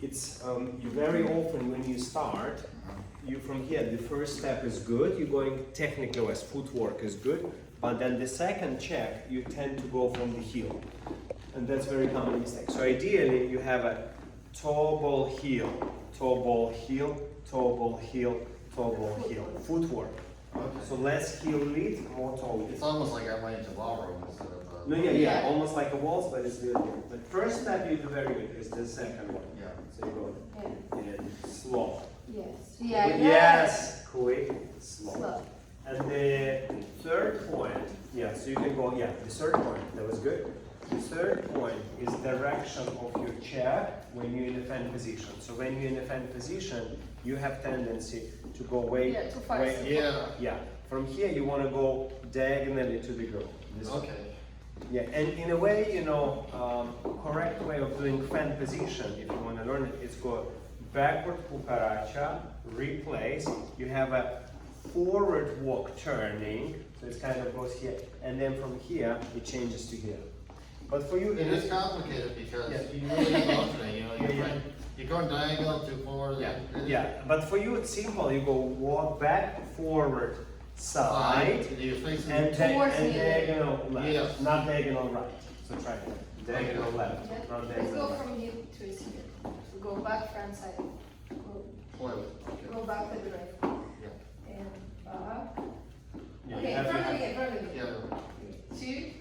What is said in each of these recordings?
it's you very often when you start, you from here, the first step is good, you're going technically wise, footwork is good, but then the second check, you tend to go from the heel. And that's very common mistake. So ideally, you have a toe ball heel, toe ball heel, toe ball heel, toe ball heel. Footwork. Okay. So less heel lead, more toe lead. It's almost like I went into ballroom instead of. No, yeah, almost like a waltz, but it's the first step you do very good is the second one. Yeah. So you go in slow. Yes. Yeah. Yes, quick, slow. Slow. And the third point, yeah, so you can go, yeah, the third point, that was good. The third point is direction of your chair when you're in a fan position. So when you're in a fan position, you have tendency to go way, too far. yeah. From here, you want to go diagonally to the girl. This way. Okay. Yeah, and in a way, you know, correct way of doing fan position, if you want to learn it, is go backward cucaracha, replace, you have a forward walk turning, so it kind of goes here, and then from here, it changes to here. But for you, It is complicated because you really have to alternate, you know, you're going diagonal to forward. Yeah, but for you, it's simple, you go walk back, forward, side, You're facing and diagonal left, Yeah. not diagonal right. So try it. Diagonal left, Yeah. not Let's diagonal go right. from here to here. So go back, front side. forward. Okay. Go back to the right. Yeah. And back. Yeah, Okay, you in have to front of have me, in front of me. Yeah.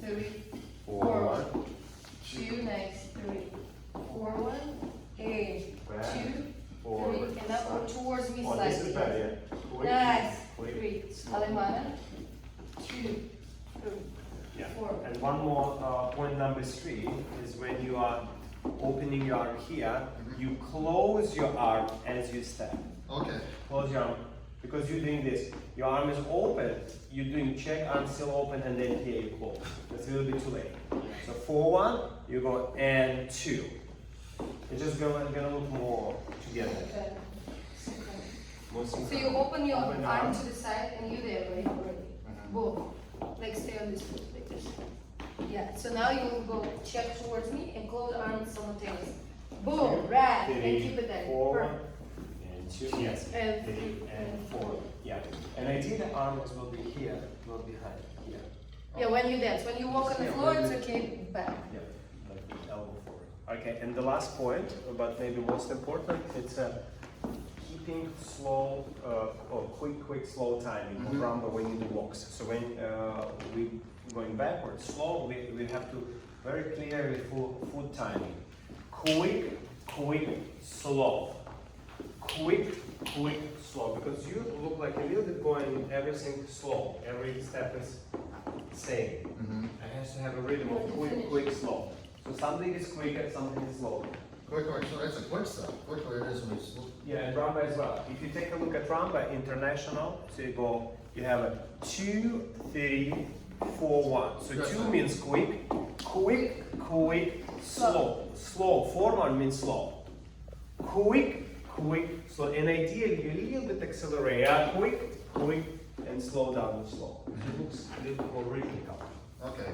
2, 3, forward, 2, next, 3, forward, and 2, forward, 3, and now go towards me Oh, this is slightly. better, yeah. Quick, Nice. quick, 3, slow. Alemana. 2, 3, Yeah. 4. And one more point number 3 is when you are opening your arm here, you close your arm as you step. Okay. Close your arm because you're doing this. Your arm is open, you're doing check, arm still open, and then here you close. That's a little bit too late. So 4, 1, you go and 2. It's just gonna look more together. More So you synchronous. open your Open arm to the side and you're there already. Both. Like stay on this foot like this. Yeah, so now you will go check towards me and close arms simultaneously. Boom, right, and keep it there. 4, Perfect. and 2, yes, And 3, and 4. Yeah, and I think the arms will be here, not behind, here. Yeah, when you dance. When you walk on the Yeah, floor, when it's you- okay, back. Yeah, like the elbow forward. Okay, and the last point, but maybe most important, it's keeping slow, or quick, slow timing of rumba when you do walks. So when we going backwards, slow, we have to very clearly foot timing. Quick, slow. Quick, slow. Because you look like a little bit going everything slow. Every step is same. It has to have a rhythm of quick, slow. So something is quicker, something is slower. Quick, so that's a quick step. Quick, it is when you slow. Yeah, and rumba as well. If you take a look at rumba international, so you have a 2, 3, 4, 1. So 2 means quick, slow. 4, 1 means slow. Quick, slow. And ideally, you a little bit accelerate. Quick, and slow down and slow. It looks a little bit more rhythmical. Okay.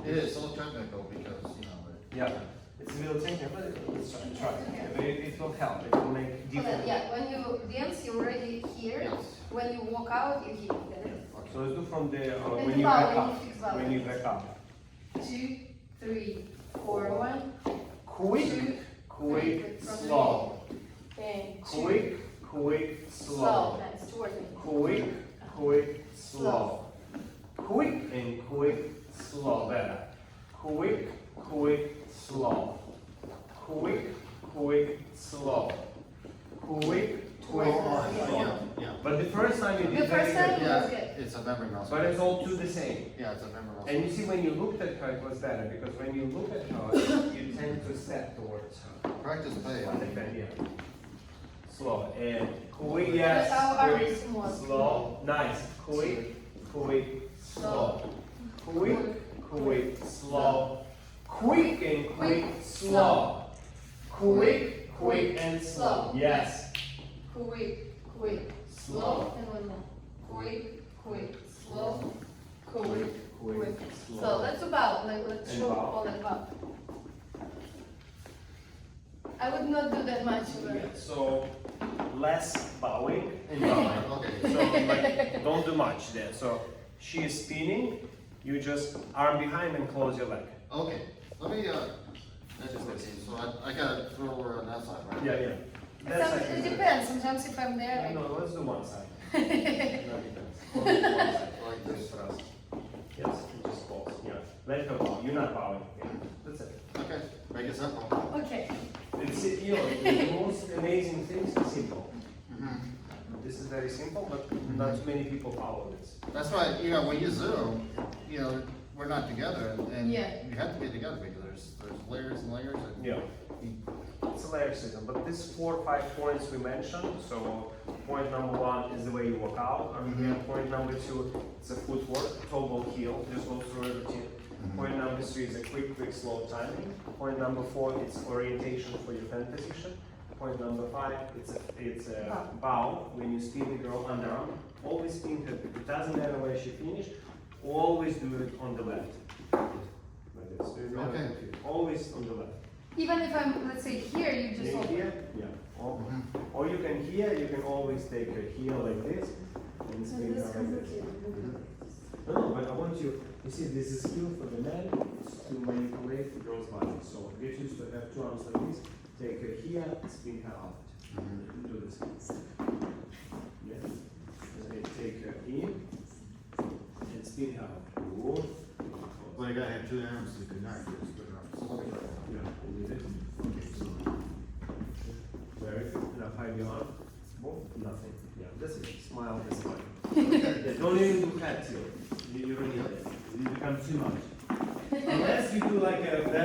It is so technical because, you know, Yeah, it's a little technical, but let's try it. But it will help. It will make different. Yeah, when you dance, you're already here. Yes. When you walk out, you're here. So let's do from the And when the you bow, back when up. you fix bow. When you back up. 2, 3, 4, 1. Quick, From slow. And 2. Quick, Slow. slow. Nice, towards me. Quick, slow. Quick and quick, slow. Better. Quick, slow. Quick, slow. Quick, slow. Yeah. But the first time you The did first very time- good. Yeah, Okay. it's a memory muscle. But it's all two the same. Yeah, it's a memory muscle. And you see, when you looked at her, it was better because when you look at her, you tend to step towards her. Practice pay. Yeah. Slow and quick, That's yes. how our Quick, rhythm was. slow, nice. Quick, slow. Quick, slow. Quick and quick, slow. Quick and slow. Yes. Quick, slow, and one more. Quick, slow, quick, slow. Let's about, like, let's And show bow. all that about. I would not do that much. But... Yeah, so less bowing and bowing. Okay. So like, don't do much there. So she is spinning, you just arm behind and close your leg. Okay, let me, that's just okay, so I gotta throw her on that side, right? Yeah, yeah. That side It is good. depends. Sometimes if I'm there, No, let's do one side. No, depends. Only one side. Like this. Just trust. Yes, you just pause. Yeah. Let her bow. You're not bowing. Yeah. That's it. Okay, make it simple. okay. It's, you know, the most amazing things are simple. Mhm. This is very simple, but not too many people follow this. That's why, you know, when you Zoom, you know, we're not together, and Yeah. you have to be together because there's layers and layers. And Yeah. It's a layer system, but these 4 or 5 points we mentioned, so point number 1 is the way you walk out, and then point number 2, it's a footwork, toe ball heel, just go through a routine. Point number 3 is a quick, slow timing. Point number 4, it's orientation for your fan position. Point number 5, it's a bow, when you spin the girl underarm, always spin her, it doesn't matter where she finished, always do it on the left. Like this, so you never Okay. confuse. Always on the left. Even if I'm, let's say here, you just In open. here, yeah. Or you can here, you can always take a heel like this and spin her like this. No, but I want you see, this is skill for the man is to manipulate the girl's body. So get used to have 2 arms like this, take her here, spin her out. Do this. Yeah. And then take her in and spin her out. Good. Well, you gotta have 2 arms to connect this, good arms. Yeah, you need it. Okay, so. Very good. Now hide your arm. Move. Nothing. Yeah, that's it. Smile and smile. Yeah, don't even do head tilt. You don't need it. You become too much.